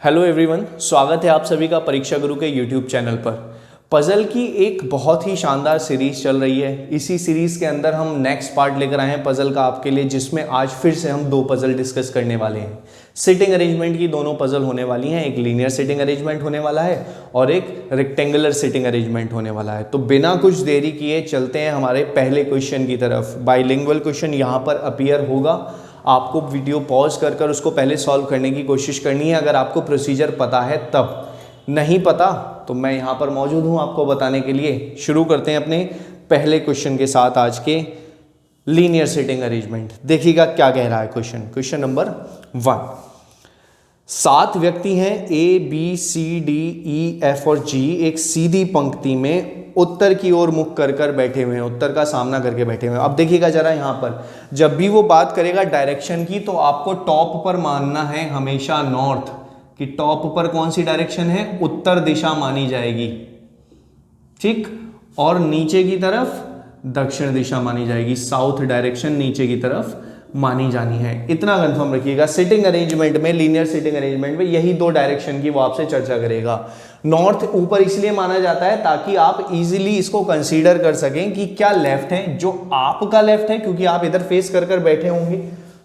Hello everyone, स्वागत है आप सभी का परीक्षा गुरु के यूट्यूब चैनल पर। पजल की एक बहुत ही शानदार सीरीज चल रही है। इसी सीरीज के अंदर हम नेक्स्ट पार्ट लेकर आए हैं पजल का आपके लिए, जिसमें आज फिर से हम दो पजल डिस्कस करने वाले हैं। सिटिंग अरेंजमेंट की दोनों पजल होने वाली हैं, एक लीनियर सिटिंग अरेंजमेंट होने वाला है और एक रेक्टेंगुलर सिटिंग अरेंजमेंट होने वाला है। तो बिना कुछ देरी किए चलते हैं हमारे पहले क्वेश्चन की तरफ। बाइलिंगुअल क्वेश्चन यहाँ पर अपीयर होगा, आपको वीडियो पॉज कर कर उसको पहले सॉल्व करने की कोशिश करनी है, अगर आपको प्रोसीजर पता है तब। नहीं पता तो मैं यहाँ पर मौजूद हूँ आपको बताने के लिए। शुरू करते हैं अपने पहले क्वेश्चन के साथ, आज के लीनियर सिटिंग अरेंजमेंट। देखिएगा क्या कह रहा है क्वेश्चन नंबर 1। 7 व्यक्ति हैं A B C D E F और जी एक सीधी पंक्ति में उत्तर की ओर मुख कर कर बैठे हुए हैं, उत्तर का सामना करके बैठे हुए हैं। अब देखिएगा जरा यहाँ पर, जब भी वो बात करेगा डायरेक्शन की, तो आपको टॉप पर मानना है हमेशा नॉर्थ, कि टॉप पर कौन सी डायरेक्शन है, उत्तर दिशा मानी जाएगी, ठीक। और नीचे की तरफ दक्षिण दिशा मानी जाएगी, साउथ डायरेक्शन नीचे की तरफ मानी जानी है। इतना कंफर्म रखिएगा। सिटिंग अरेंजमेंट में, लीनियर सिटिंग अरेंजमेंट में यही दो डायरेक्शन की वो आपसे चर्चा करेगा। नॉर्थ ऊपर इसलिए माना जाता है ताकि आप इजीली इसको कंसीडर कर सकें कि क्या लेफ्ट है, जो आपका लेफ्ट है, क्योंकि आप इधर फेस कर कर बैठे होंगे,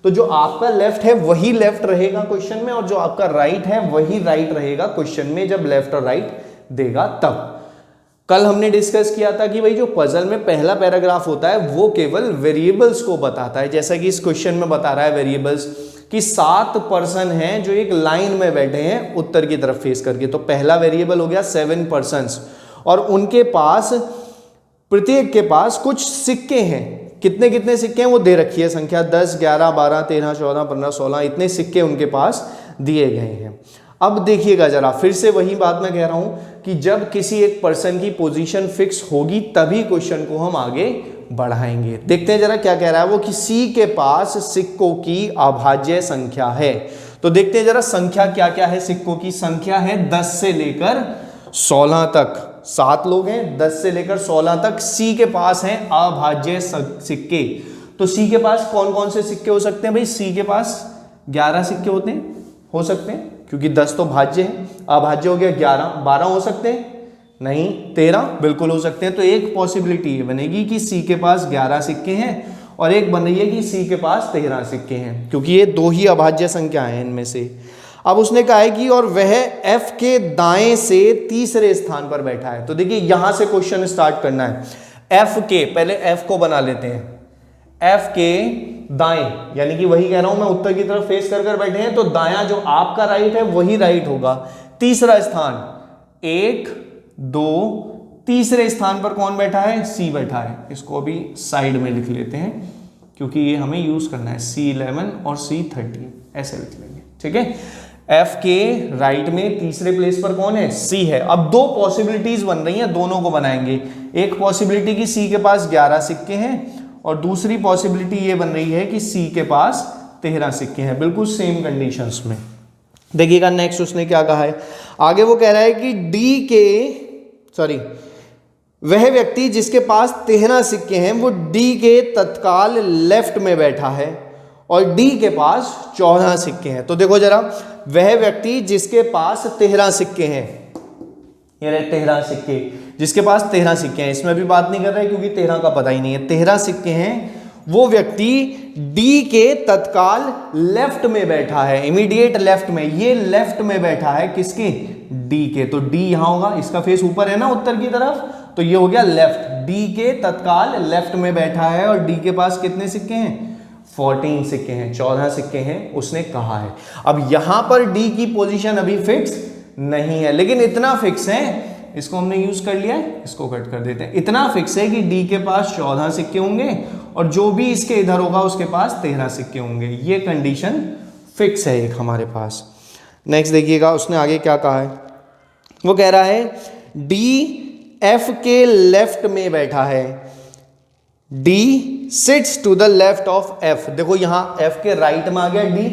तो जो आपका लेफ्ट है वही लेफ्ट रहेगा क्वेश्चन में, और जो आपका राइट है वही राइट रहेगा क्वेश्चन में, जब लेफ्ट और राइट देगा तब। कल हमने डिस्कस किया था कि भाई जो पजल में पहला पैराग्राफ होता है वो केवल वेरिएबल्स को बताता है, जैसा कि इस क्वेश्चन में बता रहा है वेरिएबल्स कि 7 पर्सन हैं जो एक लाइन में बैठे हैं उत्तर की तरफ फेस करके। तो पहला वेरिएबल हो गया 7 पर्सन्स, और उनके पास, प्रत्येक के पास कुछ सिक्के हैं। कितने कितने सिक्के हैं वो दे रखी है संख्या, 10 11 12 13 14 15 16, इतने सिक्के उनके पास दिए गए हैं। अब देखिएगा जरा, फिर से वही बात मैं कह रहा हूं कि जब किसी एक पर्सन की पोजीशन फिक्स होगी तभी क्वेश्चन को हम आगे बढ़ाएंगे। देखते हैं जरा क्या कह रहा है वो, कि सी के पास सिक्कों की अभाज्य संख्या है। तो देखते हैं जरा संख्या क्या क्या है। सिक्कों की संख्या है 10 से लेकर 16 तक। 7 लोग हैं, 10 से लेकर 16 तक सी के पास हैं अभाज्य सिक्के। तो सी के पास कौन कौन से सिक्के हो सकते हैं भाई? सी के पास 11 सिक्के हो सकते हैं, क्योंकि 10 तो भाज्य है, अभाज्य हो गया 11। 12 हो सकते हैं? नहीं। 13 बिल्कुल हो सकते हैं। तो एक पॉसिबिलिटी ये बनेगी कि सी के पास 11 सिक्के हैं, और एक बन रही है कि सी के पास 13 सिक्के हैं, क्योंकि ये दो ही अभाज्य संख्या हैं इनमें से। अब उसने कहा है कि और वह एफ के दाएं से तीसरे स्थान पर बैठा है। तो देखिए यहां से क्वेश्चन स्टार्ट करना है। एफ के, पहले एफ को बना लेते हैं। एफ के दाएं, यानी कि वही कह रहा हूं मैं, उत्तर की तरफ फेस कर कर बैठे हैं, तो दायां जो आपका राइट है वही राइट होगा। तीसरा स्थान 1 2, तीसरे स्थान पर कौन बैठा है? सी बैठा है। इसको भी साइड में लिख लेते हैं क्योंकि ये हमें यूज करना है। C11 और C13 ऐसे लिख लेंगे, ठीक है। एफ के राइट में तीसरे प्लेस पर कौन है? सी है। अब दो पॉसिबिलिटीज बन रही हैं, दोनों को बनाएंगे। एक पॉसिबिलिटी कि सी के पास 11 सिक्के हैं, और दूसरी पॉसिबिलिटी ये बन रही है कि सी के पास 13 सिक्के हैं, बिल्कुल सेम कंडीशंस में। देखिएगा नेक्स्ट उसने क्या कहा है आगे। वो कह रहा है कि वह व्यक्ति जिसके पास 13 सिक्के हैं वो डी के तत्काल लेफ्ट में बैठा है, और डी के पास 14 सिक्के हैं। तो देखो जरा, वह व्यक्ति जिसके पास 13 सिक्के हैं, ये रहे 13 सिक्के, जिसके पास 13 सिक्के हैं, इसमें भी बात नहीं कर रहे क्योंकि 13 का पता ही नहीं है। 13 सिक्के हैं, वो व्यक्ति डी के तत्काल लेफ्ट में बैठा है, इमीडिएट लेफ्ट में। ये लेफ्ट में बैठा है किसके? डी के। तो डी यहां होगा, इसका फेस ऊपर है ना उत्तर की तरफ, तो ये हो गया लेफ्ट। डी के तत्काल लेफ्ट में बैठा है, और डी के पास कितने सिक्के हैं? 14 सिक्के हैं, 14 सिक्के हैं उसने कहा है। अब यहां पर डी की पोजीशन अभी फिक्स नहीं है, लेकिन इतना फिक्स है, इसको हमने यूज कर लिया है, इसको कट कर देते हैं। इतना फिक्स है कि डी के पास 14 सिक्के होंगे, और जो भी इसके इधर होगा उसके पास 13 सिक्के होंगे। ये कंडीशन फिक्स है एक हमारे पास। नेक्स्ट देखिएगा उसने आगे क्या कहा है। वो कह रहा है डी एफ के लेफ्ट में बैठा है, D sits to the left of F. देखो यहां एफ के राइट में आ गया डी,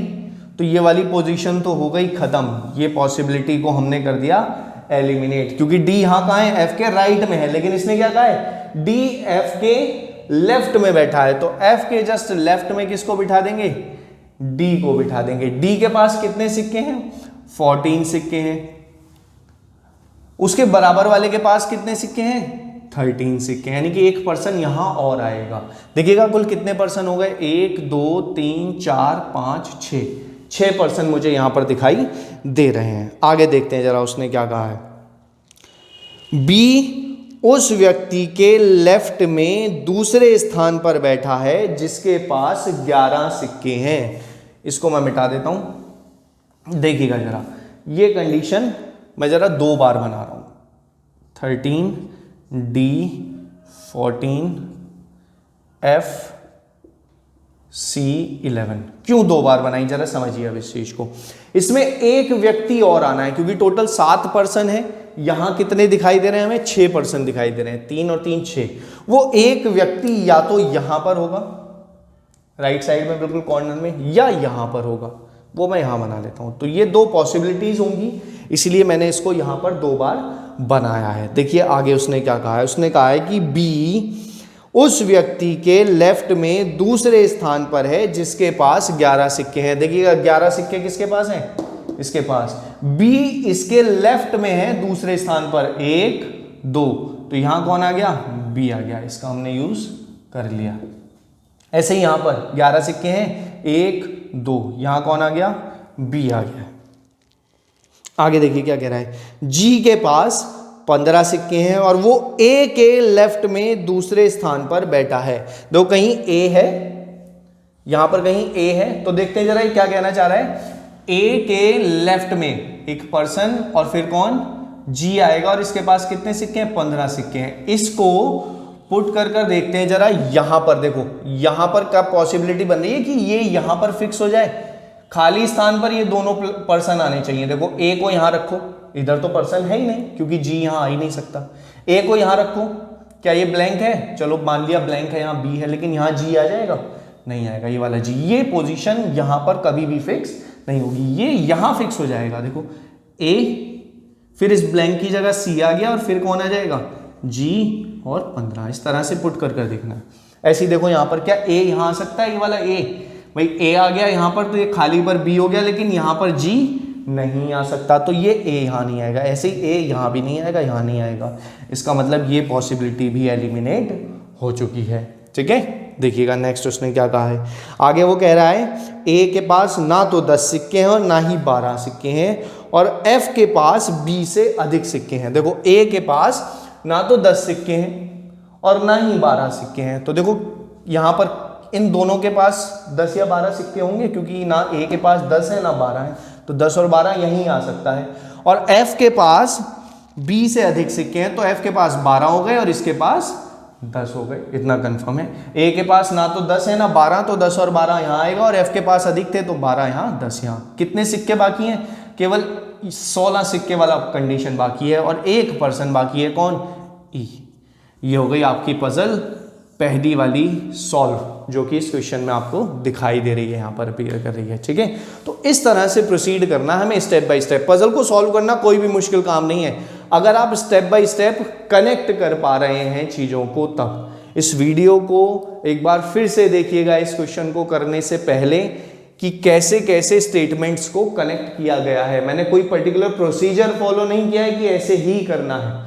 तो ये वाली पोजीशन तो हो गई खत्म। ये पॉसिबिलिटी को हमने कर दिया एलिमिनेट, क्योंकि डी यहां कहां है? एफ के राइट में है, लेकिन इसने क्या कहा है? डी एफ के लेफ्ट में बैठा है, तो एफ के जस्ट लेफ्ट में किसको बिठा देंगे? डी को बिठा देंगे। डी के पास कितने सिक्के हैं? 14 सिक्के हैं। उसके बराबर वाले के पास कितने सिक्के हैं? 13 सिक्के, यानी कि एक पर्सन यहां और आएगा। देखिएगा कुल कितने पर्सन हो गए? 1 2 3 4 5 6 पर्सन मुझे यहां पर दिखाई दे रहे हैं। आगे देखते हैं जरा उसने क्या कहा है। बी उस व्यक्ति के लेफ्ट में दूसरे स्थान पर बैठा है जिसके पास 11 सिक्के हैं। इसको मैं मिटा देता हूं। देखिएगा जरा, ये कंडीशन मैं जरा 2 बार बना रहा हूं। 13 D 14 F C 11 क्यों 2 बार बनाई, जरा समझिए अब इस चीज को। इसमें एक व्यक्ति और आना है क्योंकि टोटल 7 पर्सन है। यहां कितने दिखाई दे रहे हैं? हमें 6 पर्सन दिखाई दे रहे हैं। 3 और 3 6। वो एक व्यक्ति या तो यहां पर होगा राइट साइड में बिल्कुल कॉर्नर में, या यहां पर होगा। वो मैं यहां बना लेता हूं। तो ये 2 पॉसिबिलिटीज होंगी, इसलिए मैंने इसको यहां पर 2 बार बनाया है। देखिए आगे उसने क्या कहा है। उसने कहा है कि बी उस व्यक्ति के लेफ्ट में दूसरे स्थान पर है जिसके पास 11 सिक्के हैं। देखिएगा 11 सिक्के किसके पास हैं? इसके पास। बी इसके लेफ्ट में है दूसरे स्थान पर 1 2, तो यहां कौन आ गया? बी आ गया। इसका हमने यूज कर लिया। ऐसे ही यहां पर 11 सिक्के हैं 1 2, यहां कौन आ गया? बी आ गया। आगे देखिए क्या कह रहा है। जी के पास 15 सिक्के हैं और वो ए के लेफ्ट में दूसरे स्थान पर बैठा है। दो कहीं ए है, यहां पर कहीं ए है, तो देखते हैं जरा ये क्या कहना चाह रहा है। ए के लेफ्ट में एक पर्सन और फिर कौन? जी आएगा और इसके पास कितने सिक्के हैं? 15 सिक्के हैं। इसको पुट कर देखते हैं जरा। यहां पर देखो, यहां पर क्या पॉसिबिलिटी बन रही है कि ये यहां पर फिक्स हो जाए। खाली स्थान पर ये दोनों पर्सन आने चाहिए। देखो ए को यहां रखो, इधर तो पर्सन है ही नहीं क्योंकि जी यहां आ ही नहीं सकता। ए को यहां रखो, क्या ये ब्लैंक है? चलो मान लिया ब्लैंक है, यहां बी है, लेकिन यहां जी आ जाएगा? नहीं आएगा। ये वाला जी, ये पोजीशन यहां पर कभी भी फिक्स नहीं होगी। ये यहां फिक्स हो जाएगा। देखो ए, फिर इस ब्लैंक की जगह सी आ गया और फिर कौन आ जाएगा? जी और 15। इस तरह से पुट कर देखना। ऐसे ही देखो यहां पर क्या ए यहां आ सकता है? ये वाला ए, भाई ए आ गया यहां पर, तो ये खाली पर बी हो गया, लेकिन यहां पर जी नहीं आ सकता, तो ये ए यहां नहीं आएगा। ऐसे ही ए यहां भी नहीं आएगा, यहां नहीं आएगा। इसका मतलब ये पॉसिबिलिटी भी एलिमिनेट हो चुकी है। ठीक है, देखिएगा नेक्स्ट उसने क्या कहा है। आगे वो कह रहा है ए के पास ना तो 10 सिक्के हैं और ना ही 12 सिक्के हैं, और एफ के पास बी से अधिक सिक्के हैं। देखो ए के पास ना तो 10 सिक्के हैं और ना ही 12 सिक्के हैं। तो देखो यहां पर इन दोनों के पास 10 या 12 सिक्के होंगे, क्योंकि ना ए के पास 10 है ना 12 है, तो 10 और 12 यहीं आ सकता है। और एफ के पास बी से अधिक सिक्के हैं, तो एफ के पास 12 हो गए और इसके पास 10 हो गए। इतना कंफर्म है। ए के पास ना तो 10 है ना 12, तो 10 और 12 यहां आएगा, और एफ के पास अधिक थे तो 12 यहां 10 यहां। कितने सिक्के बाकी हैं? केवल 16 सिक्के वाला कंडीशन बाकी है, और एक पर्सन बाकी है। कौन? ई। ये हो गई आपकी पजल पहली वाली सॉल्व, जो कि इस क्वेश्चन में आपको दिखाई दे रही है, यहाँ पर अपीयर कर रही है। ठीक है, तो इस तरह से प्रोसीड करना हमें स्टेप बाय स्टेप। पजल को सॉल्व करना कोई भी मुश्किल काम नहीं है, अगर आप स्टेप बाय स्टेप कनेक्ट कर पा रहे हैं चीज़ों को तब। इस वीडियो को एक बार फिर से देखिएगा इस क्वेश्चन को करने से पहले, कि कैसे कैसे स्टेटमेंट्स को कनेक्ट किया गया है। मैंने कोई पर्टिकुलर प्रोसीजर फॉलो नहीं किया है कि ऐसे ही करना है,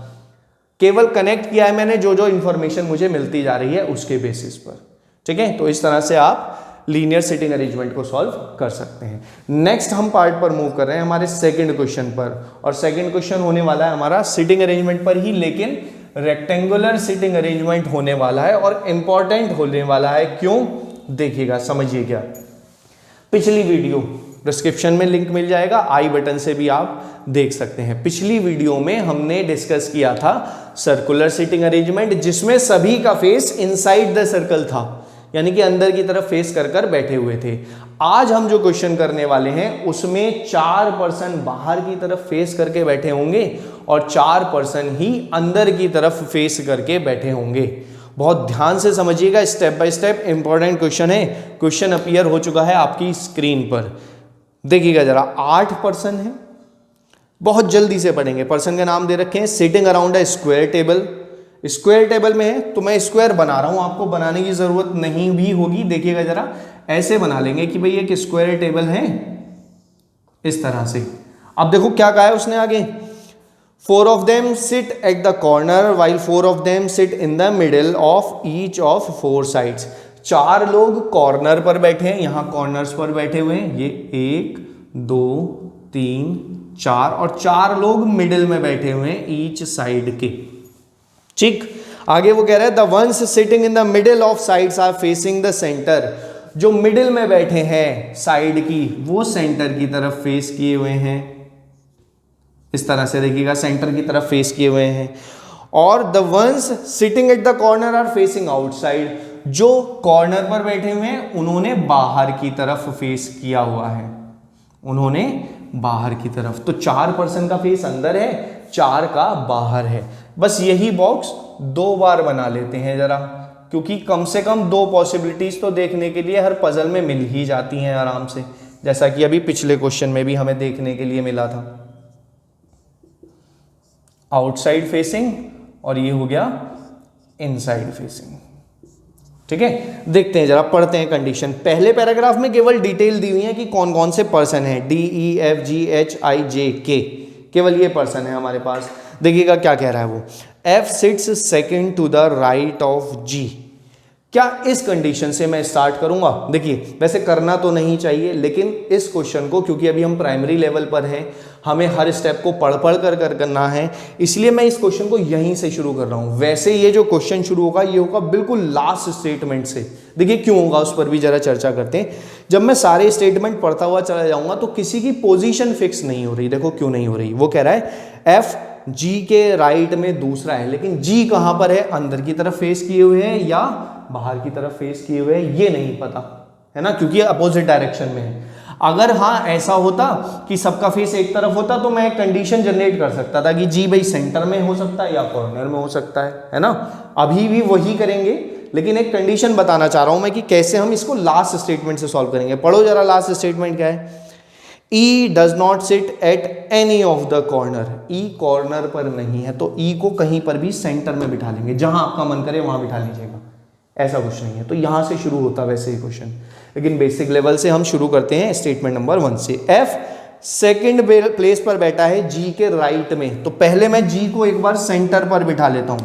केवल कनेक्ट किया है मैंने जो जो इंफॉर्मेशन मुझे मिलती जा रही है उसके बेसिस पर। ठीक है, तो इस तरह से आप लीनियर सिटिंग अरेंजमेंट को सॉल्व कर सकते हैं। नेक्स्ट हम पार्ट पर मूव कर रहे हैं, हमारे सेकंड क्वेश्चन पर, और सेकंड क्वेश्चन होने वाला है हमारा सिटिंग अरेंजमेंट पर ही, लेकिन रेक्टेंगुलर सिटिंग अरेंजमेंट होने वाला है और इंपॉर्टेंट होने वाला है। क्यों? देखिएगा, समझिए क्या। पिछली वीडियो डिस्क्रिप्शन में लिंक मिल जाएगा, आई बटन से भी आप देख सकते हैं। पिछली वीडियो में हमने डिस्कस किया था सर्कुलर सिटिंग अरेंजमेंट, जिसमें सभी का फेस इनसाइड द सर्कल था, यानी कि अंदर की तरफ फेस कर कर बैठे हुए थे। आज हम जो क्वेश्चन करने वाले हैं उसमें 4 पर्सन बाहर की तरफ फेस करके बैठे होंगे और 4 पर्सन ही अंदर की तरफ फेस करके बैठे होंगे। बहुत ध्यान से समझिएगा, step by step important question है। क्वेश्चन अपीयर हो चुका है आपकी स्क्रीन पर, देखिएगा जरा। 8 पर्सन है, बहुत जल्दी से पढ़ेंगे। पर्सन के नाम दे रखे हैं, सिटिंग अराउंड है स्क्वायर टेबल। स्क्वायर टेबल में है तो मैं स्क्वायर बना रहा हूं, आपको बनाने की जरूरत नहीं भी होगी। देखिएगा जरा, ऐसे बना लेंगे कि भाई एक स्क्वायर टेबल है इस तरह से। अब देखो क्या कहा है उसने आगे, 4 of them sit at the corner while 4 of them sit in the middle of each of 4 sides। 4 लोग कॉर्नर पर बैठे हैं, यहां कॉर्नर्स पर बैठे हुए हैं, ये 1 2 3 4, और 4 लोग मिडिल में बैठे हुए हैं ईच साइड के। ठीक, आगे वो कह रहा है the ones sitting in the middle of sides are facing the centre. जो मिडिल में बैठे हैं साइड की, वो सेंटर की तरफ फेस किए हुए हैं, इस तरह से देखिएगा, सेंटर की तरफ फेस किए हुए हैं। और the ones sitting at the corner are facing outside. जो कॉर्नर पर बैठे हुए हैं उन्होंने बाहर की तरफ फेस किया हुआ है, उन्होंने बाहर की तरफ। तो 4% का फेस अंदर है, 4 का बाहर है। बस यही बॉक्स 2 बार बना लेते हैं जरा, क्योंकि कम से कम 2 पॉसिबिलिटीज तो देखने के लिए हर पजल में मिल ही जाती हैं आराम से, जैसा कि अभी पिछले क्वेश्चन में भी हमें देखने के लिए मिला था। आउटसाइड फेसिंग और ये हो गया इनसाइड फेसिंग। ठीक है, देखते हैं जरा, पढ़ते हैं कंडीशन। पहले पैराग्राफ में केवल डिटेल दी हुई है कि कौन कौन से पर्सन है, DEFGHIJK, केवल ये पर्सन है हमारे पास। देखिएगा क्या कह रहा है वो, F sits second to the right of G। क्या इस कंडीशन से मैं स्टार्ट करूंगा? देखिए, वैसे करना तो नहीं चाहिए, लेकिन इस क्वेश्चन को, क्योंकि अभी हम प्राइमरी लेवल पर हैं, हमें हर स्टेप को पढ़ पढ़ कर करना है, इसलिए मैं इस क्वेश्चन को यहीं से शुरू कर रहा हूं। वैसे ये जो क्वेश्चन शुरू होगा ये होगा बिल्कुल लास्ट स्टेटमेंट से। देखिए क्यों होगा उस पर भी जरा चर्चा करते हैं। जब मैं सारे स्टेटमेंट पढ़ता हुआ चला जाऊंगा तो किसी की पोजीशन फिक्स नहीं हो रही। देखो क्यों नहीं हो रही, वो कह रहा है F G के राइट में दूसरा है, लेकिन G कहां पर है, अंदर की तरफ फेस किए हुए हैं या बाहर की तरफ फेस किए हुए हैं, ये नहीं पता है ना, क्योंकि अपोजिट डायरेक्शन में है। अगर हाँ ऐसा होता कि सबका फेस एक तरफ होता तो मैं कंडीशन जनरेट कर सकता था कि जी भाई सेंटर में हो सकता है या कॉर्नर में हो सकता है ना। अभी भी वही करेंगे, लेकिन एक कंडीशन बताना चाह रहा हूं मैं कि कैसे हम इसको लास्ट स्टेटमेंट से सॉल्व करेंगे। पढ़ो जरा लास्ट स्टेटमेंट क्या है। E does not sit at any of the corner। E corner पर नहीं है, तो E को कहीं पर भी सेंटर में बिठा लेंगे, जहां आपका मन करे वहां बिठा लीजिएगा, ऐसा कुछ नहीं है। तो यहां से शुरू होता वैसे ही क्वेश्चन, लेकिन बेसिक लेवल से हम शुरू करते हैं स्टेटमेंट नंबर 1 से। F सेकंड प्लेस पर बैठा है G के राइट में, तो पहले मैं G को एक बार सेंटर पर बिठा लेता हूं।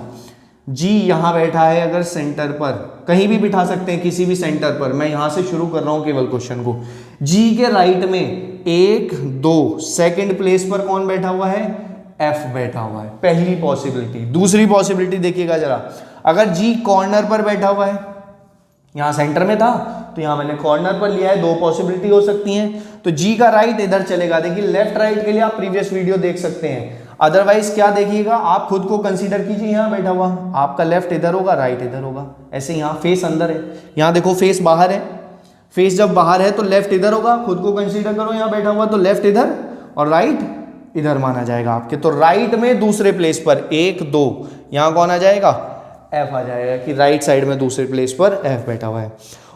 G यहां बैठा है, अगर सेंटर पर, कहीं भी बिठा सकते हैं किसी भी सेंटर पर, मैं यहां से शुरू कर रहा हूं केवल क्वेश्चन को। G के राइट में 1 2 सेकंड प्लेस पर कौन बैठा हुआ है, F बैठा हुआ है, पहली पॉसिबिलिटी। दूसरी पॉसिबिलिटी देखिएगा जरा, अगर G कॉर्नर पर बैठा हुआ है, यहां सेंटर में था तो यहां मैंने कॉर्नर पर लिया है, 2 पॉसिबिलिटी हो सकती हैं। तो G का राइट इधर चलेगा। देखिए लेफ्ट राइट के लिए आप प्रीवियस वीडियो देख सकते हैं, अदरवाइज क्या देखिएगा, आप खुद को कंसीडर कीजिए, यहां बैठा हुआ आपका लेफ्ट इधर होगा, राइट इधर होगा। ऐसे यहां फेस अंदर है, यहां देखो फेस बाहर है, फेस जब बाहर है तो लेफ्ट इधर होगा, खुद को कंसीडर करो यहां बैठा हुआ, तो लेफ्ट इधर और राइट इधर माना जाएगा आपके। तो राइट में दूसरे प्लेस पर 1 2, यहां कौन आ जाएगा, F आ जाएगा, कि राइट साइड में दूसरे प्लेस पर F बैठा हुआ है।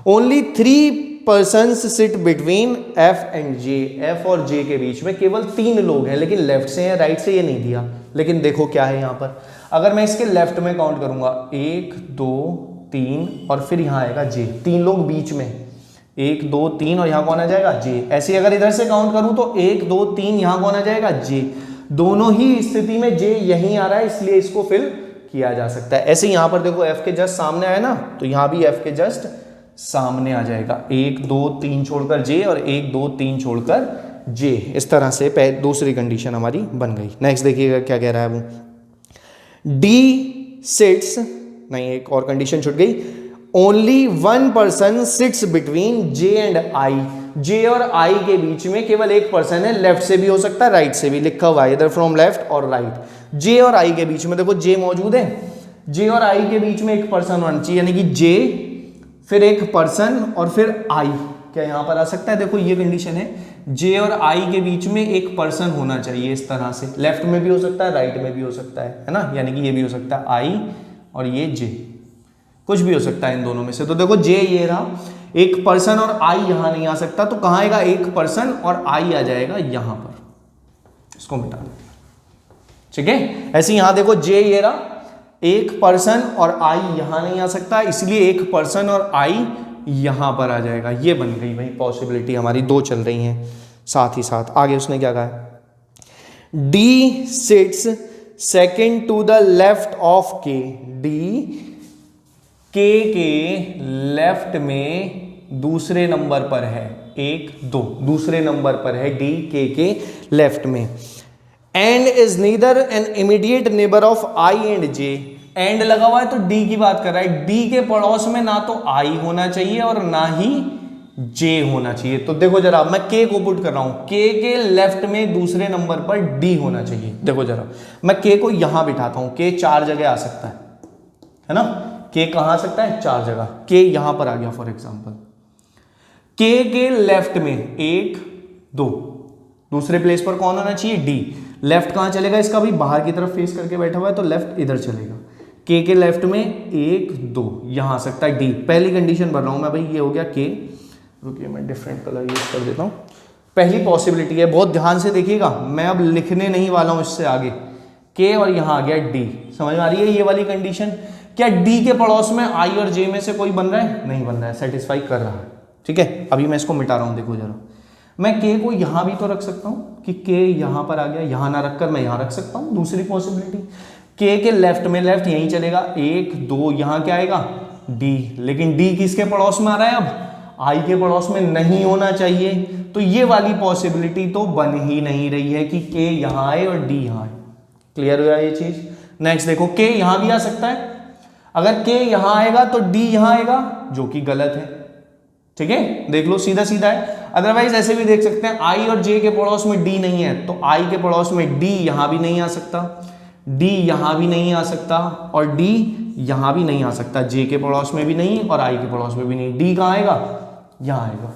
Only 3 persons sit between F and J। F और J के बीच में केवल 3 लोग हैं, लेकिन लेफ्ट से है, राइट से ये नहीं दिया। लेकिन देखो क्या है यहाँ पर, अगर मैं इसके लेफ्ट में काउंट करूंगा 1 2 3 और फिर यहाँ आएगा J, 3 लोग बीच में, 1 2 3 और यहाँ कौन आ जाएगा, J। ऐसे अगर इधर से काउंट करूं तो 1 2 3, यहाँ कौन आ जाएगा, J। दोनों ही स्थिति में J यहीं आ रहा है, इसलिए इसको फिल किया जा सकता है। ऐसे यहाँ पर देखो F के जस्ट सामने आया ना, तो यहाँ भी F के जस्ट सामने आ जाएगा, 1 2 3 छोड़कर J और 1 2 3 छोड़कर J। इस तरह से दूसरी कंडीशन हमारी बन गई। नेक्स्ट देखिएगा क्या कह रहा है वो, D सिट्स, नहीं एक और कंडीशन छूट गई, only 1 person sits between J and I। J और I के बीच में केवल एक पर्सन है, लेफ्ट से भी हो सकता है, राइट से भी, लिखा हुआ है इधर फ्रॉम लेफ्ट और राइट। J और I के बीच में देखो J मौजूद है, J और I के बीच में एक पर्सन होना चाहिए, यानी कि J फिर एक पर्सन और फिर I, क्या यहाँ पर आ सकता है, देखो ये कंडीशन है, J और I के बीच में एक पर्सन होना चाहिए, इस तरह से, लेफ्ट में भी हो सकता है, राइट में भी हो सकता है ना, यानी कि ये भी हो सकता है I और ये J, कुछ भी हो सकता है इन दोनों में से। तो देखो J ये रहा, एक पर्सन और I यहां नहीं आ सकता, तो कहां आएगा, एक पर्सन और I आ जाएगा यहां पर, इसको मिटा दो, ठीक है। ऐसे यहां देखो J ये रहा, एक पर्सन और I यहां नहीं आ सकता, इसलिए एक पर्सन और I यहां पर आ जाएगा। ये बन गई भाई पॉसिबिलिटी हमारी, 2 चल रही हैं साथ ही साथ। आगे उसने क्या कहा है, D sits second to the left of K, D के लेफ्ट में दूसरे नंबर पर है, 1 2 दूसरे नंबर पर है डी के लेफ्ट में। And is neither an immediate neighbour of I and J, and लगा हुआ है तो डी की बात कर रहा है, डी के पड़ोस में ना तो आई होना चाहिए और ना ही जे होना चाहिए। तो देखो जरा मैं के को पुट कर रहा हूं, के लेफ्ट में दूसरे नंबर पर डी होना चाहिए। देखो जरा मैं के को यहां बिठाता हूं, के 4 जगह आ सकता है ना, के कहां आ सकता है 4 जगह, के यहां पर आ गया फॉर एग्जांपल। के लेफ्ट में 1 2, दूसरे प्लेस पर कौन होना चाहिए डी, लेफ्ट कहां चलेगा इसका भी, बाहर की तरफ फेस करके बैठा हुआ है तो लेफ्ट इधर चलेगा। के लेफ्ट में 1 2 यहां आ सकता है डी, पहली कंडीशन भर रहा हूं मैं भाई, ये हो गया के, रुकिए मैं डिफरेंट कलर यूज कर देता हूं। पहली पॉसिबिलिटी है, बहुत ध्यान से देखिएगा, मैं अब लिखने नहीं वाला हूं इससे आगे, के और यहां आ गया डी, समझ में आ रही है ये वाली कंडीशन। क्या डी के पड़ोस में आई और जे में से कोई बन रहा है, नहीं बन रहा है, सेटिस्फाई कर रहा है, ठीक है। अभी मैं इसको मिटा रहा हूं, देखो जरा, मैं के को यहां भी तो रख सकता हूं कि के यहां पर आ गया, यहां ना रखकर मैं यहां रख सकता हूं, दूसरी पॉसिबिलिटी। के लेफ्ट में, लेफ्ट यहीं चलेगा, 1 2 यहां क्या आएगा डी, लेकिन डी किसके पड़ोस में आ रहा है, अब आई के पड़ोस में नहीं होना चाहिए, तो ये वाली पॉसिबिलिटी तो बन ही नहीं रही है कि के यहां आए और डी यहां आए। क्लियर हुआ ये चीज। नेक्स्ट देखो, के यहां भी आ सकता है, अगर के यहां आएगा तो डी यहां आएगा, जो कि गलत है, ठीक है, देख लो सीधा सीधा है। अदरवाइज ऐसे भी देख सकते हैं, आई और जे के पड़ोस में डी नहीं है तो आई के पड़ोस में डी यहां भी नहीं आ सकता, डी यहां भी नहीं आ सकता और डी यहां भी नहीं आ सकता, जे के पड़ोस में भी नहीं और आई के पड़ोस में भी नहीं। डी कहां आएगा, यहां आएगा।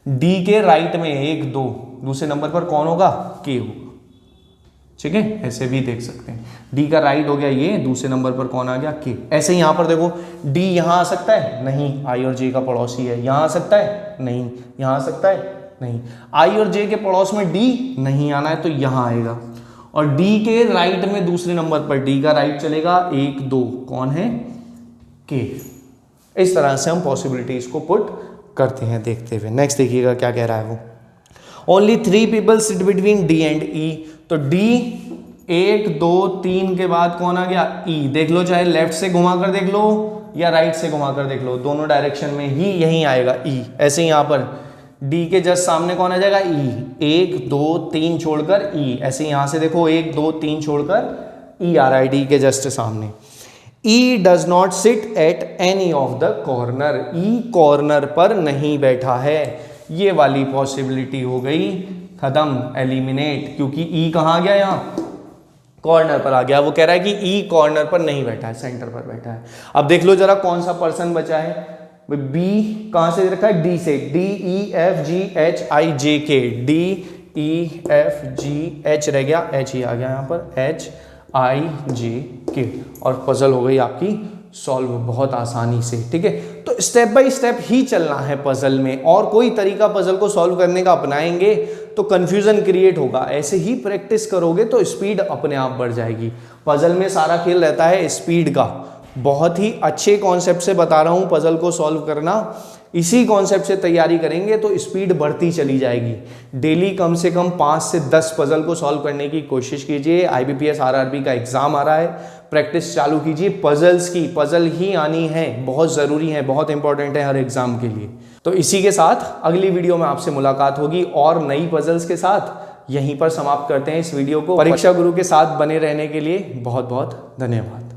डी के राइट में 1 2, दूसरे नंबर पर कौन होगा, के होगा, ठीक है, ऐसे भी देख सकते हैं। डी का राइट हो गया ये, दूसरे नंबर पर कौन आ गया, के। ऐसे यहां पर देखो, डी यहां आ सकता है, नहीं, आई और जे का पड़ोसी है, यहां आ सकता है, नहीं, यहां आ सकता है, नहीं, आई और जे के पड़ोस में डी नहीं आना है तो यहां आएगा। और डी के राइट में दूसरे नंबर पर, डी का राइट चलेगा 1 2, कौन है, के। इस तरह से हम पॉसिबिलिटीज को पुट करते हैं देखते हुए। नेक्स्ट देखिएगा क्या कह रहा है वो, only 3 people sit between D and E, तो डी 1 2 3 के बाद कौन आ गया, ई। देख लो, चाहे लेफ्ट से घुमा कर देख लो या राइट से घुमा कर देख लो, दोनों डायरेक्शन में ही यही आएगा ई। ऐसे यहां पर डी के जस्ट सामने कौन आ जाएगा, ई। 1 2 3 छोड़कर ई, ऐसे यहां से देखो 1 2 3 छोड़कर ई आ रहा है डी के जस्ट सामने। E does not sit at any of the corner, E corner पर नहीं बैठा है, ये वाली पॉसिबिलिटी हो गई खत्म, एलिमिनेट, क्योंकि ई कहां आ गया, यहां कॉर्नर पर आ गया। वो कह रहा है कि ई कॉर्नर पर नहीं बैठा है, सेंटर पर बैठा है। अब देख लो जरा कौन सा पर्सन बचा है, बी कहां से रखा है, डी से, D E F G H I J K, D E F G H रह गया, एच ही आ गया यहां पर, एच आई जे के, और पजल हो गई आपकी सॉल्व बहुत आसानी से, ठीक है। तो स्टेप बाय स्टेप ही चलना है पजल में, और कोई तरीका पजल को सॉल्व करने का अपनाएंगे तो कंफ्यूजन क्रिएट होगा। ऐसे ही प्रैक्टिस करोगे तो स्पीड अपने आप बढ़ जाएगी। पजल में सारा खेल रहता है स्पीड का। बहुत ही अच्छे कॉन्सेप्ट से बता रहा हूं पजल को सॉल्व करना, इसी कॉन्सेप्ट से तैयारी करेंगे तो स्पीड बढ़ती चली जाएगी। डेली कम से कम 5 से 10 पजल को सॉल्व करने की कोशिश कीजिए। IBPS RRB का एग्जाम आ रहा है, प्रैक्टिस चालू कीजिए पजल्स की, पजल ही आनी है, बहुत ज़रूरी है, बहुत इंपॉर्टेंट है हर एग्जाम के लिए। तो इसी के साथ अगली वीडियो में आपसे मुलाकात होगी और नई पजल्स के साथ। यहीं पर समाप्त करते हैं इस वीडियो को। परीक्षा गुरु के साथ बने रहने के लिए बहुत बहुत धन्यवाद।